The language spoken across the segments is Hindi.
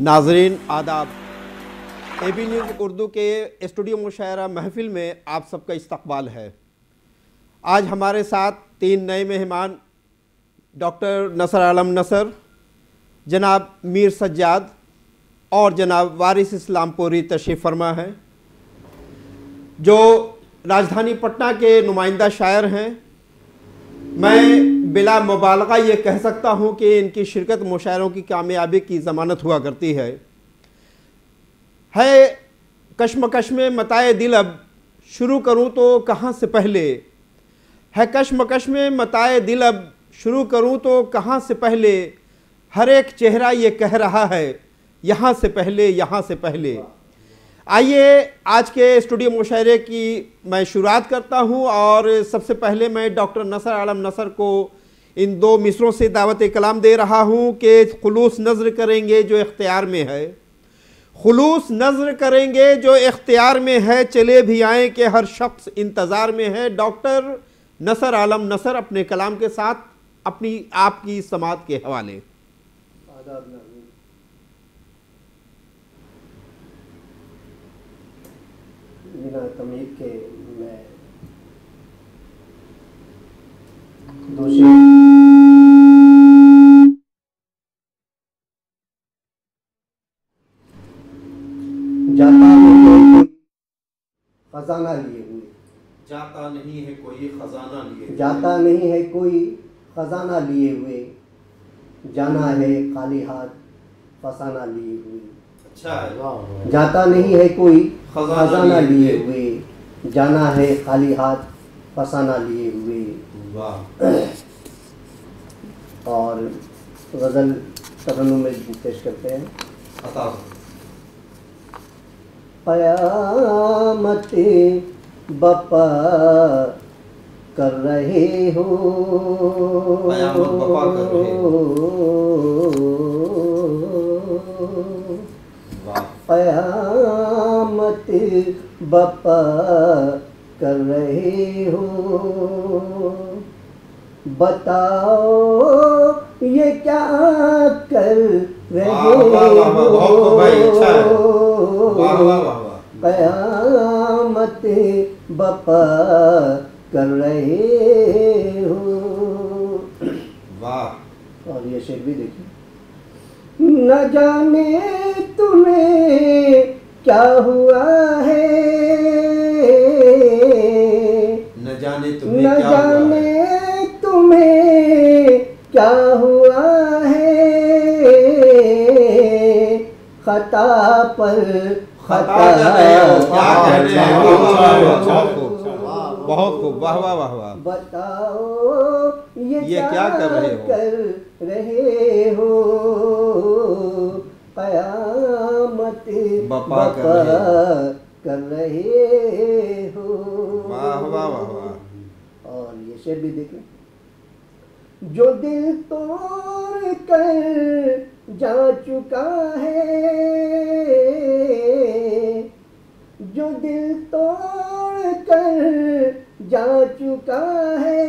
नाजरीन आदाब। AB न्यूज़ उर्दू के स्टूडियो मुशायरा महफिल में आप सबका इस्तकबाल है। आज हमारे साथ 3 नए मेहमान डॉक्टर नसर आलम नसर, जनाब मीर सज्जाद और जनाब वारिस इस्लामपुरी तशरीफ़ फरमा हैं, जो राजधानी पटना के नुमाइंदा शायर हैं। मैं बिला मुबालगा ये कह सकता हूँ कि इनकी शिरकत मुशायरों की कामयाबी की ज़मानत हुआ करती है। कश्मकश में मताए दिल अब शुरू करूँ तो कहाँ से पहले, है कश्मकश में मताए दिल अब शुरू करूँ तो कहाँ से पहले, हर एक चेहरा ये कह रहा है यहाँ से पहले, यहाँ से पहले। आइए आज के स्टूडियो मुशायरे की मैं शुरुआत करता हूँ और सबसे पहले मैं डॉक्टर नसर आलम नसर को इन 2 मिसरों से दावत कलाम दे रहा हूँ कि खुलूस नज़र करेंगे जो इख्तियार में है, खुलूस नज़र करेंगे जो इख्तियार में है, चले भी आए कि हर शख्स इंतज़ार में है। डॉक्टर नसर आलम नसर अपने कलाम के साथ अपनी आपकी समात के हवाले। बिना तमीज़ के मैं दोषी जाता नहीं खजाना लिए हुए, जाता नहीं है कोई खजाना लिए, जाता नहीं है कोई खजाना लिए हुए, जाना है खाली हाथ फसाना लिए हुए। अच्छा है। जाता नहीं है कोई खजाना लिए हुए, जाना है खाली हाथ फसाना लिए हुए। वाह। और गज़ल तरन्नुम में पेश करते हैं। क़यामत बपा कर रहे हो, क़यामत बपा कर रहे हो, क़यामत बपा कर रहे हो, बताओ ये क्या कर रहे हो, क़यामत बपा कर रहे हो। वाह। और ये शेर भी देखिए। न जाने तुम्हें क्या हुआ है, न जाने तुम्हें क्या हुआ है, खता पर खता बहुत खूब। वाह वाह वाह वाह। बताओ ये क्या कर रहे हो, क़यामत बपा कर रहे हो। वाह वाह वाह वाह। और ये शेर भी देखें। जो दिल तोड़ कर जा चुका है, जो दिल तोड़ कर जा चुका है,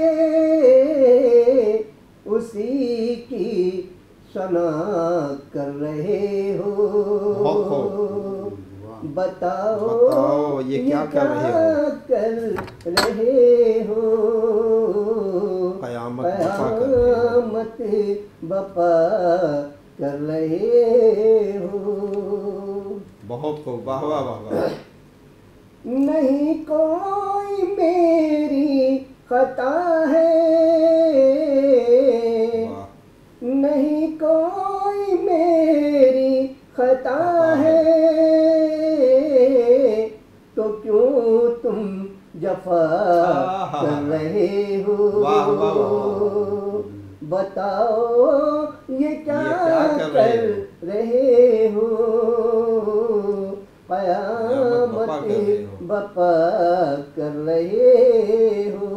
उसी की सना कर रहे हो। बताओ ये क्या कर रहे हो, क़यामत बपा कर रहे हो। बहुत खूब। वाह वाह वाह वाह। नहीं कोई मेरी खता है, नहीं कोई मेरी खता है, तो क्यों तुम जफा कर रहे हो। वाह वाह वाह। बताओ ये क्या कर रहे हो, क़यामत बपा कर रहे हो।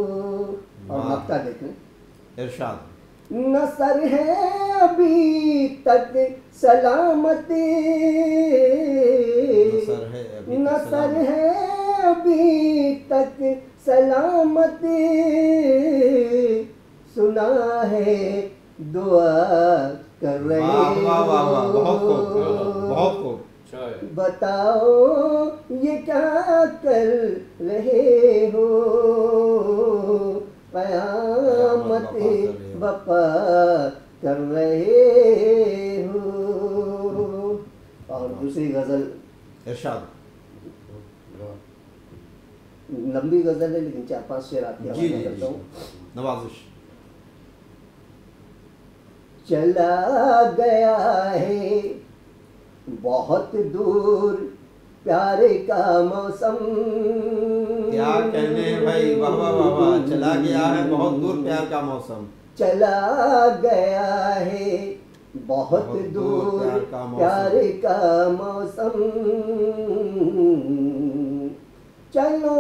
और मक्का देख लें। इरशाद। न सर है अभी तक सलामती, न सर है अभी तक सलामती, सुना है दुआ कर रहे हो। बहुत खूब। बताओ ये क्या कर रहे हो, क़यामत बपा कर रहे हो। और दूसरी गजल, इरशाद। लंबी गजल है लेकिन 4-5 शेर आपके हवाले करता हूँ। नवाजिश। चला गया है बहुत दूर प्यारे का मौसम। क्या कहने हैं भाई, वाह वाह वाह वाह। चला गया है बहुत दूर प्यार का मौसम। चला गया है बहुत दूर प्यार का मौसम। चलो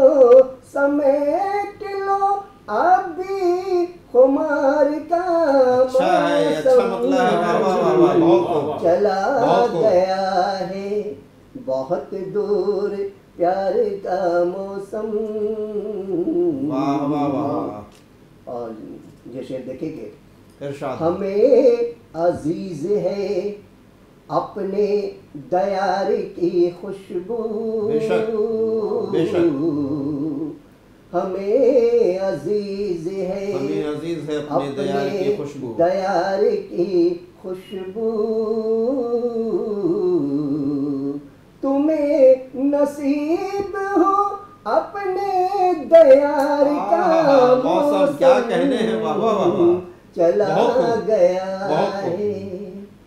समेट लो अभी खुमार का अच्छा है, अच्छा मतलब है, वाह वाह वाह वाह, बहुत चला बहुत गया है बहुत दूर प्यार का मौसम। वाह वाह वाह। और ये शेर देखेंगे, इरशाद। हमें अजीज है अपने दयार की खुशबू। बेशक बेशक। हमें अजीज है, हमें अजीज है अपने दयार की खुशबू। दयार की खुशबू। तुम्हें नसीब हो अपने दयार का मौसम। क्या कहने हैं, वाह वाह वाह वाह। चला गया बहुत है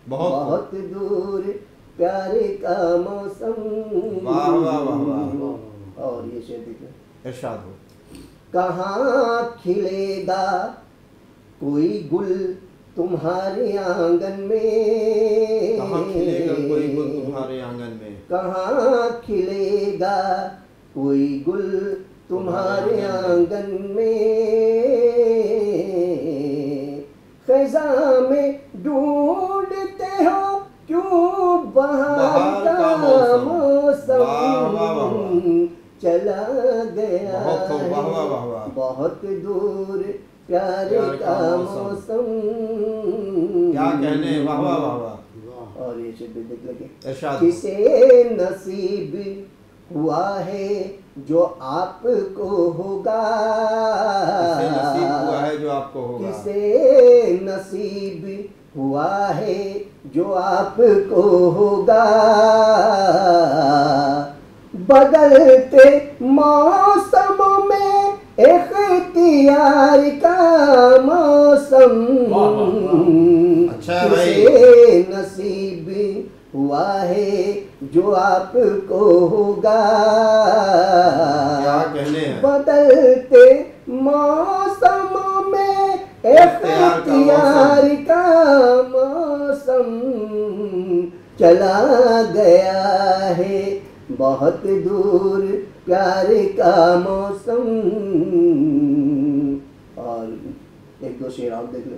बहुत दूर प्यार का मौसम। वाह वाह वाह वाह। और ये शेर देखिए, इरशाद हो। कहाँ खिलेगा कोई गुल तुम्हारे आंगन में। कहाँ खिलेगा कोई गुल तुम्हारे आंगन में। कहाँ खिलेगा कोई गुल तुम्हारे आंगन में। ख़ज़ा में ढूंढते हो क्यों बहार का मौसम। चला गया बहुत दूर प्यार का मौसम। क्या कहने, वाह वाह वाह वाह। और ये शेर देख लगे, इरशाद। किसे नसीब हुआ है जो आपको होगा। किसे नसीब हुआ है जो आपको होगा। किसे नसीब हुआ है जो आपको होगा। बदलते मौसमों में इख्तियार का मौसम। अच्छा भाई। किसे नसीब हुआ है जो आपको होगा। क्या कहने हैं। बदलते मौसमों में इख्तियार का मौसम। चला गया है बहुत दूर प्यार का मौसम। और एक दो शेर और देख ले।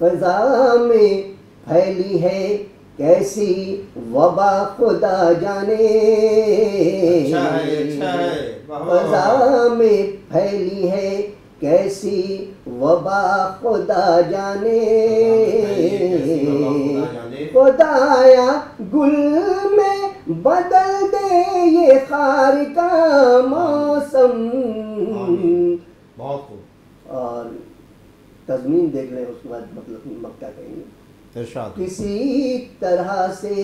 फ़ज़ा में फैली है कैसी वबा खुदा जाने। अच्छा है, अच्छा है। फ़ज़ा में फैली है कैसी वबा खुदा जाने। खुदाया गुल में बदल दे ये खार का मौसम। बहुत खूब। और तज़मीन देख लें, उसके बाद मतलब मक्का कहेंगे। इरशाद। किसी तरह से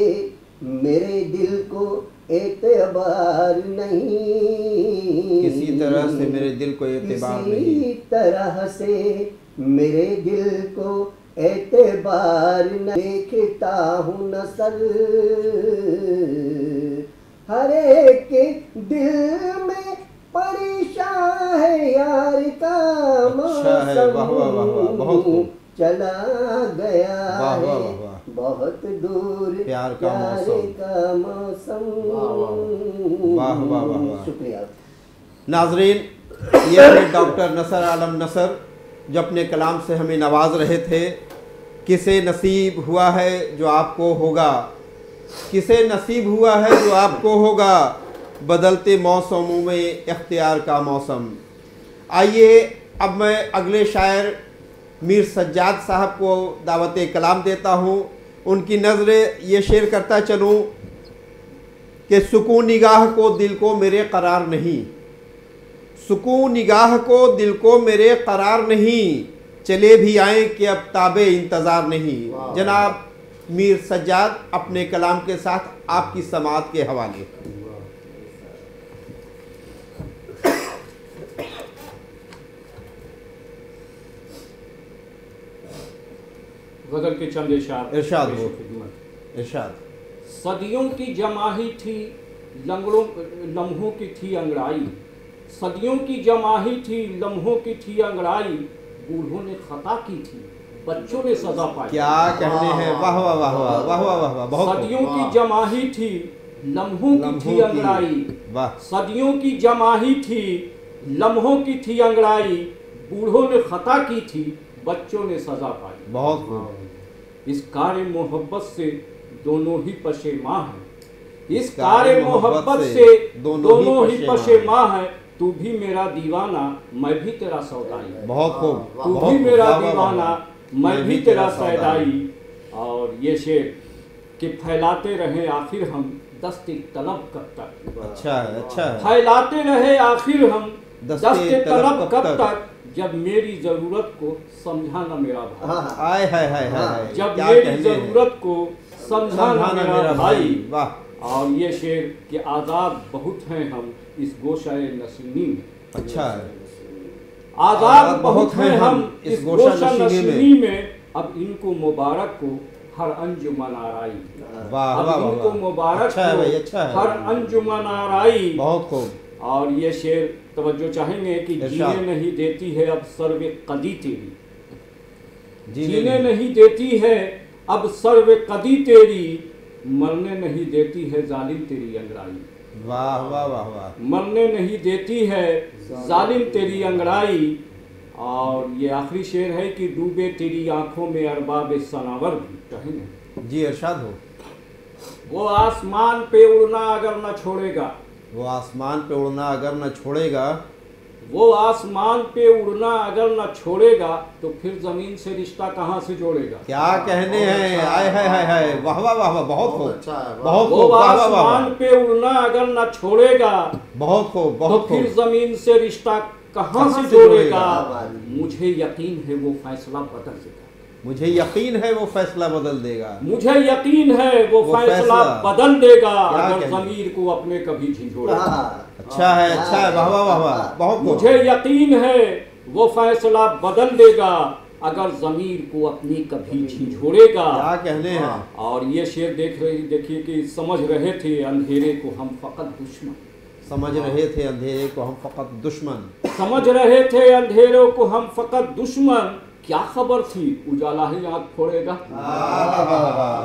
मेरे दिल को एतबार नहीं। किसी तरह से मेरे दिल को एतबार नहीं। किसी तरह से मेरे दिल को एतबार न। देखता हूँ नसर हर एक दिल में परेशान है यार का मौसम। बहुत खूब। चला गया वाह वाह है वाह। बहुत दूर प्यार का मौसम। वाह वाह वाह वाह। शुक्रिया। नाजरीन, ये थे डॉक्टर नसर आलम नसर जो अपने कलाम से हमें नवाज रहे थे। किसे नसीब हुआ है जो आपको होगा। किसे नसीब हुआ है जो आपको होगा। बदलते मौसमों में इख्तियार का मौसम। आइए अब मैं अगले शायर मीर सज्जाद साहब को दावत कलाम देता हूँ। उनकी नज़रें ये शेर करता चलूँ कि सुकून निगाह को दिल को मेरे करार नहीं, सुकून निगाह को दिल को मेरे करार नहीं, चले भी आए कि अब ताबे इंतज़ार नहीं। जनाब मीर सज्जाद अपने कलाम के साथ आपकी समाअत के हवाले। गज़ल के चंद इरशाद हो। इरशाद। सदियों की जमाही थी लम्हों की थी अंगड़ाई, सदियों की जमाही थी लम्हों की थी अंगड़ाई, बूढ़ों ने खता की थी बच्चों ने सजा पाई। क्या कहने हैं, वाह वाह वाह वाह वाह वाह वाह, बहुत सदियों की जमाही थी लम्हों की थी अंगड़ाई, वाह, सदियों की जमाही थी लम्हों की थी अंगड़ाई, बूढ़ों ने खता की थी बच्चों ने सजा पाई। बहुत खूब। इस कार्य मोहब्बत से दोनों ही पशेमां हैं, इस कार्य मोहब्बत से दोनों ही पशेमां हैं, तू भी मेरा दीवाना मैं भी तेरा सौदाई। बहुत खूब। तू भी मेरा दीवाना मैं भी तेरा सौदाई। और ये शेर कि फैलाते रहे आखिर हम दस्ते तलब कब तक। अच्छा है, अच्छा है। फैलाते रहे आखिर हम दस्ते तलब कब तक, तक, जब मेरी जरूरत को समझा न मेरा भाई। आय हाय हाय हाय, जब मेरी जरूरत को समझा न मेरा भाई। वाह। और ये शेर कि आज़ाद बहुत हैं हम इस गोशाए नसीनी में। अच्छा है। आज़ाद बहुत हैं हम इस गोशा नसीनी में, अब इनको मुबारक को हर अंजुमन आराई। वाह अब वाह इनको वाह, मुबारक अच्छा है भाई, को अच्छा है। हर अंजुमन आराई। बहुत खूब। और ये शेर तवज्जो चाहेंगे कि इरशाद। जीने नहीं देती है अब सर्वे कदी तेरी, जीने नहीं देती है अब सर्वे कदी तेरी, मरने नहीं देती है जालिम तेरी अंगड़ाई। वाह वाह वाह वाह। मरने नहीं देती है जालिम तेरी अंगड़ाई। और ये आखिरी शेर है कि डूबे तेरी आंखों में अरबाब सनावर भी। कहेंगे जी इरशाद हो। वो आसमान पे उड़ना अगर न छोड़ेगा, वो आसमान पे उड़ना अगर न छोड़ेगा, वो आसमान पे उड़ना अगर न छोड़ेगा, तो फिर जमीन से रिश्ता कहाँ से जोड़ेगा। क्या कहने हैं, आय हाय हाय हाय, वाह वाह वाह वाह, बहुत खूब, अच्छा है, बहुत वो खूब, वाह वाह वाह, आसमान पे उड़ना अगर न छोड़ेगा, बहुत खूब, तो बहुत फिर खूब। जमीन से रिश्ता कहाँ से जोड़ेगा? जोड़ेगा। मुझे यकीन है वो फैसला बदल देगा, मुझे यकीन है वो फैसला बदल देगा, मुझे यकीन है वो फैसला बदल देगा, अगर जमीर को अपने कभी झिझोड़ेगा। अच्छा है, अच्छा है, वाह वाह वाह वाह, बहुत खूब। मुझे यकीन है वो फैसला बदल देगा, अगर जमीर को अपनी कभी झिझोड़ेगा। क्या कहने हैं। और ये शेर देखिए कि समझ रहे थे अंधेरे को हम फकत दुश्मन, समझ रहे थे अंधेरे को हम फकत दुश्मन, समझ रहे थे अंधेरों को हम फकत दुश्मन, क्या खबर थी उजाला ही आँख फोड़ेगा।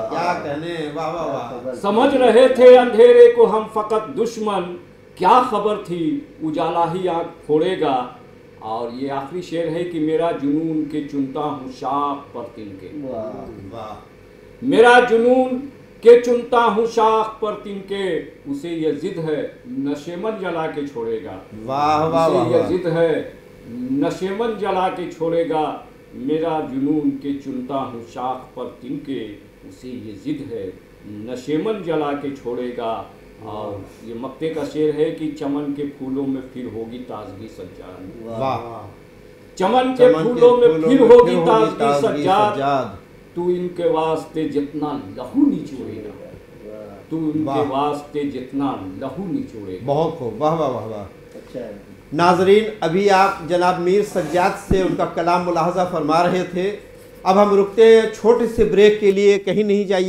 क्या कहने, वाह वाह वाह। समझ रहे थे अंधेरे को हम फकत दुश्मन, क्या खबर थी उजाला ही आँख फोड़ेगा। और ये आखिरी शेर है कि मेरा जुनून के चुनता हूँ शाख पर तिनके, वाह। मेरा जुनून के चुनता हूँ शाख पर तिनके, उसे ये जिद है नशेमन जला के छोड़ेगा। वाह वाह वाह, उसे ये जिद है नशेमन जला के छोड़ेगा, मेरा जुनून के चुनता हूँ शाख पर तिनके, उसे ये जिद है नशेमन जला के छोड़ेगा। और ये मक्ते का शेर है कि चमन के फूलों में फिर होगी ताजगी सज्जाद, वाह। चमन के फूलों में फिर होगी ताजगी सज्जाद, तू इनके वास्ते जितना लहू निचोड़ेगा, तू इनके वास्ते जितना लहू निचोड़ेगा। बहुत खूब, वाह वाह वाह वाह। अच्छा है। नाजरीन, अभी आप जनाब मीर सज्जाद से उनका कलाम मुलाहजा फरमा रहे थे। अब हम रुकते हैं छोटे से ब्रेक के लिए, कहीं नहीं जाइए।